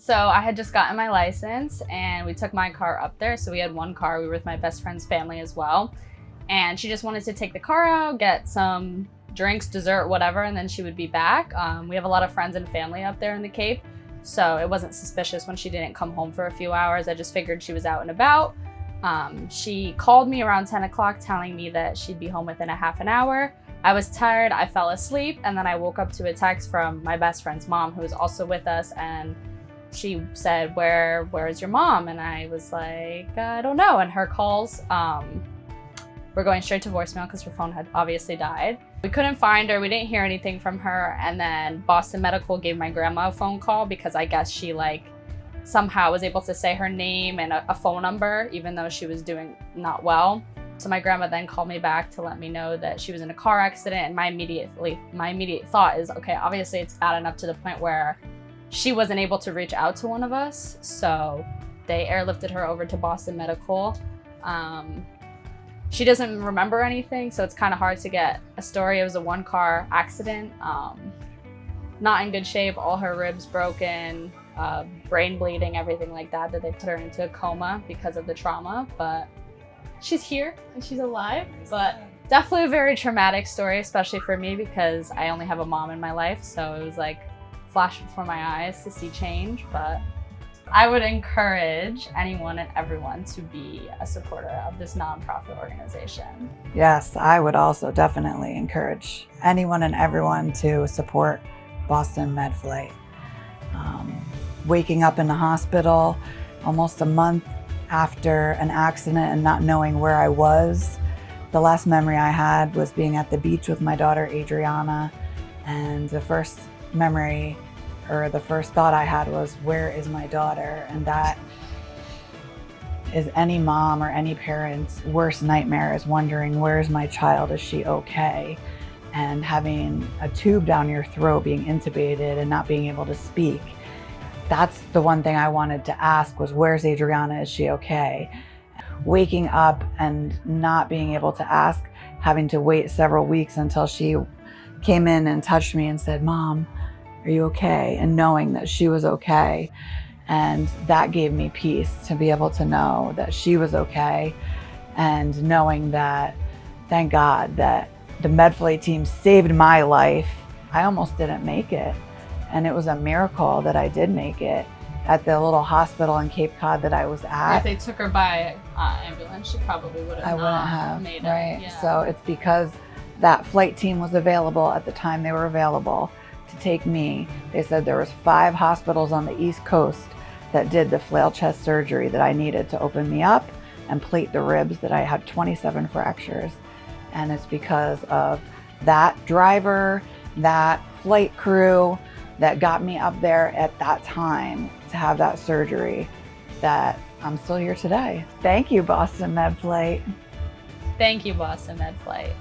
So I had just gotten my license and we took my car up there. So we had one car. We were with my best friend's family as well. And she just wanted to take the car out, get some drinks, dessert, whatever, and then she would be back. We have a lot of friends and family up there in the Cape. So it wasn't suspicious when she didn't come home for a few hours. I just figured she was out and about. She called me around 10 o'clock telling me that she'd be home within a half an hour. I was tired, I fell asleep, and then I woke up to a text from my best friend's mom, who was also with us, and she said, where's your mom? And I was like, I don't know. And her calls were going straight to voicemail because her phone had obviously died. We couldn't find her, we didn't hear anything from her, and then Boston Medical gave my grandma a phone call because I guess she somehow was able to say her name and a phone number, even though she was doing not well. So my grandma then called me back to let me know that she was in a car accident, and my immediate thought is, okay, obviously it's bad enough to the point where she wasn't able to reach out to one of us. So they airlifted her over to Boston Medical. She doesn't remember anything, so it's kind of hard to get a story. It was a one-car accident, not in good shape, all her ribs broken, brain bleeding, everything like that they put her into a coma because of the trauma. But she's here and she's alive. But definitely a very traumatic story, especially for me because I only have a mom in my life. So it was like flash before my eyes to see change. But I would encourage anyone and everyone to be a supporter of this nonprofit organization. Yes, I would also definitely encourage anyone and everyone to support Boston MedFlight. Waking up in the hospital almost a month after an accident and not knowing where I was. The last memory I had was being at the beach with my daughter Adrianna, and the first memory or the first thought I had was, where is my daughter? And that is any mom or any parent's worst nightmare, is wondering, where's my child? Is she okay? And having a tube down your throat, being intubated and not being able to speak. That's the one thing I wanted to ask was, where's Adrianna? Is she okay? Waking up and not being able to ask, having to wait several weeks until she came in and touched me and said, Mom, are you okay? And knowing that she was okay. And that gave me peace to be able to know that she was okay. And knowing that, thank God, that the MedFlight team saved my life. I almost didn't make it. And it was a miracle that I did make it at the little hospital in Cape Cod that I was at. If they took her by ambulance, she probably would have not made it. Right. Yeah. So it's because that flight team was available at the time they were available to take me. They said there was 5 hospitals on the East Coast that did the flail chest surgery that I needed to open me up and plate the ribs, that I had 27 fractures. And it's because of that driver, that flight crew that got me up there at that time to have that surgery, that I'm still here today. Thank you, Boston MedFlight. Thank you, Boston MedFlight.